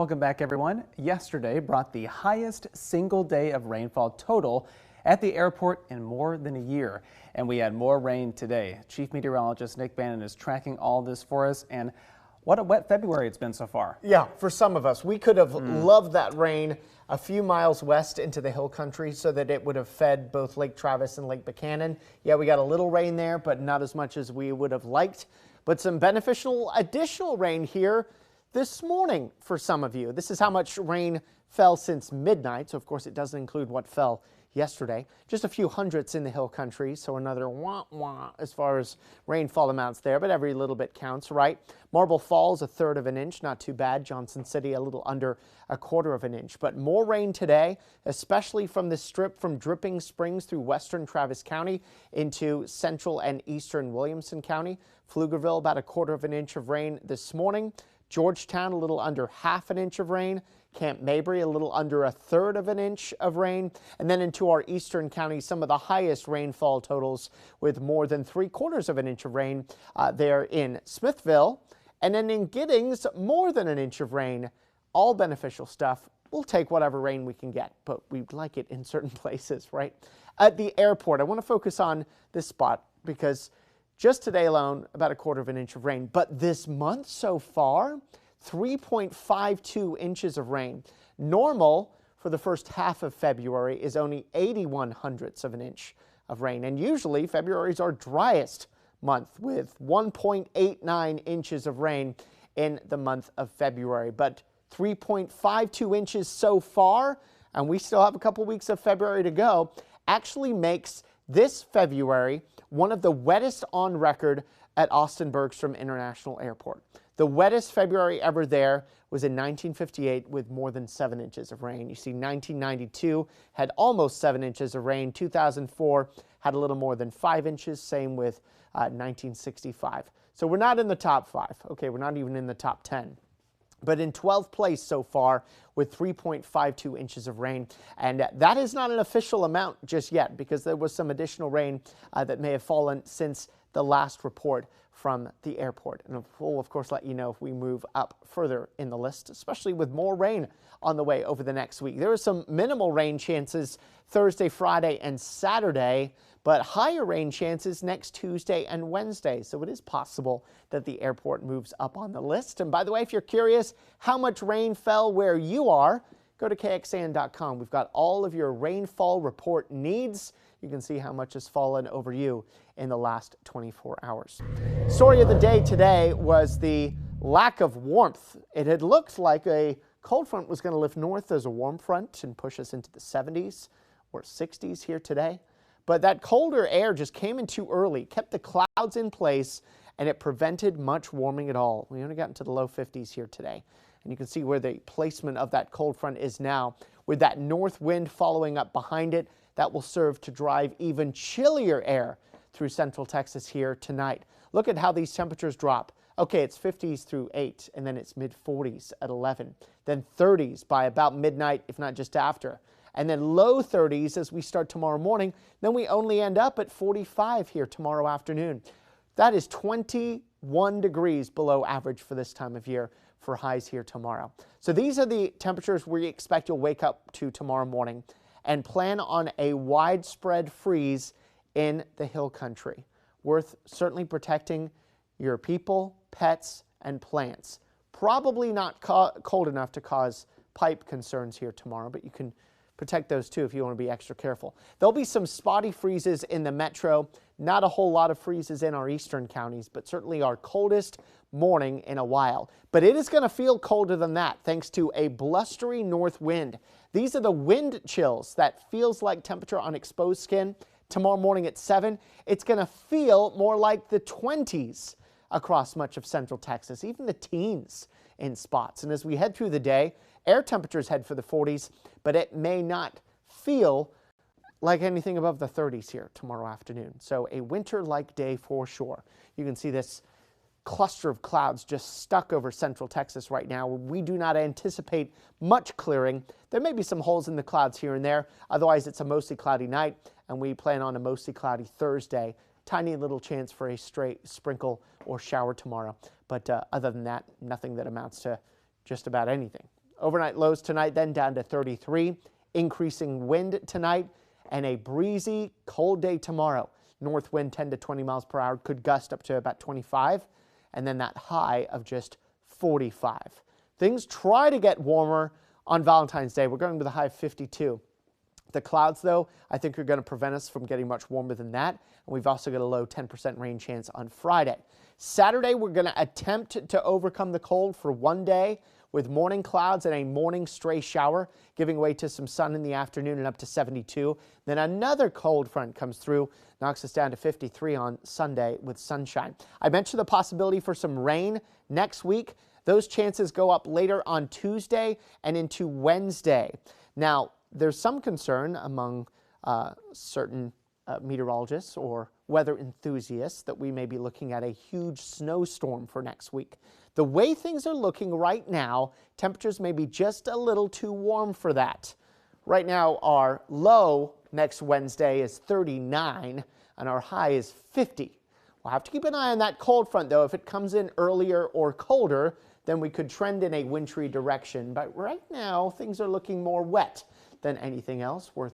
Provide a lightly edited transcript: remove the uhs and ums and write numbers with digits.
Welcome back, everyone. Yesterday brought the highest single day of rainfall total at the airport in more than a year. And we had more rain today. Chief Meteorologist Nick Bannin is tracking all this for us. And what a wet February it's been so far. Yeah, for some of us. We could have loved that rain a few miles west into the hill country so that it would have fed both Lake Travis and Lake Bannin. Yeah, we got a little rain there, but not as much as we would have liked. But some beneficial additional rain here this morning for some of you. This is how much rain fell since midnight. So, of course, it doesn't include what fell yesterday. Just a few hundredths in the hill country. So another wah-wah as far as rainfall amounts there. But every little bit counts, right? Marble Falls, 1/3 of an inch. Not too bad. Johnson City, a little under 1/4 of an inch. But more rain today, especially from this strip from Dripping Springs through western Travis County into central and eastern Williamson County. Pflugerville, about 1/4 of an inch of rain this morning. Georgetown, a little under 1/2 inch of rain. Camp Mabry, a little under 1/3 of an inch of rain. And then into our eastern counties, some of the highest rainfall totals with more than 3/4 of an inch of rain there in Smithville. And then in Giddings, more than an inch of rain. All beneficial stuff. We'll take whatever rain we can get, but we'd like it in certain places, right? At the airport, I want to focus on this spot because just today alone, about 1/4 of an inch of rain. But this month so far, 3.52 inches of rain. Normal for the first half of February is only 81 hundredths of an inch of rain. And usually February is our driest month with 1.89 inches of rain in the month of February. But 3.52 inches so far, and we still have a couple weeks of February to go, actually makes this February one of the wettest on record at Austin Bergstrom International Airport. The wettest February ever there was in 1958 with more than 7 inches of rain. You see 1992 had almost 7 inches of rain. 2004 had a little more than 5 inches. Same with 1965. So we're not in the top 5. Okay, we're not even in the top 10. But in 12th place so far with 3.52 inches of rain. And that is not an official amount just yet because there was some additional rain that may have fallen since the last report from the airport. And we'll, of course, let you know if we move up further in the list, especially with more rain on the way over the next week. There are some minimal rain chances Thursday, Friday, and Saturday, but higher rain chances next Tuesday and Wednesday. So it is possible that the airport moves up on the list. And by the way, if you're curious how much rain fell where you are, go to KXAN.com. We've got all of your rainfall report needs. You can see how much has fallen over you in the last 24 hours. Story of the day today was the lack of warmth. It had looked like a cold front was going to lift north as a warm front and push us into the 70s or 60s here today. But that colder air just came in too early, kept the clouds in place, and it prevented much warming at all. We only got into the low 50s here today. And you can see where the placement of that cold front is now. With that north wind following up behind it, that will serve to drive even chillier air through central Texas here tonight. Look at how these temperatures drop. Okay, it's 50s through 8, and then it's mid-40s at 11. Then 30s by about midnight, if not just after. And then low 30s as we start tomorrow morning. Then we only end up at 45 here tomorrow afternoon. That is 21 degrees below average for this time of year for highs here tomorrow. So these are the temperatures we expect you'll wake up to tomorrow morning and plan on a widespread freeze in the hill country. Worth certainly protecting your people, pets, and plants. Probably not cold enough to cause pipe concerns here tomorrow, but you can protect those too if you want to be extra careful. There'll be some spotty freezes in the metro. Not a whole lot of freezes in our eastern counties, but certainly our coldest morning in a while. But it is going to feel colder than that thanks to a blustery north wind. These are the wind chills that feels like temperature on exposed skin. Tomorrow morning at 7, it's going to feel more like the 20s across much of central Texas, even the teens in spots. And as we head through the day, air temperatures head for the 40s, but it may not feel like anything above the 30s here tomorrow afternoon. So a winter-like day for sure. You can see this cluster of clouds just stuck over central Texas right now. We do not anticipate much clearing. There may be some holes in the clouds here and there. Otherwise, it's a mostly cloudy night, and we plan on a mostly cloudy Thursday. Tiny little chance for a straight sprinkle or shower tomorrow. But other than that, nothing that amounts to just about anything Overnight lows tonight then down to 33. Increasing wind tonight and a breezy, cold day tomorrow. North wind 10 to 20 miles per hour, could gust up to about 25, and then that high of just 45. Things try to get warmer on Valentine's Day. We're going with a high of 52. The clouds, though, I think are going to prevent us from getting much warmer than that. And we've also got a low 10% rain chance on Friday. Saturday, we're going to attempt to overcome the cold for one day with morning clouds and a morning stray shower, giving way to some sun in the afternoon and up to 72. Then another cold front comes through, knocks us down to 53 on Sunday with sunshine. I mentioned the possibility for some rain next week. Those chances go up later on Tuesday and into Wednesday. Now, there's some concern among certain meteorologists or weather enthusiasts that we may be looking at a huge snowstorm for next week. The way things are looking right now, temperatures may be just a little too warm for that. Right now, our low next Wednesday is 39 and our high is 50. We'll have to keep an eye on that cold front, though. If it comes in earlier or colder, then we could trend in a wintry direction. But right now, things are looking more wet than anything else worth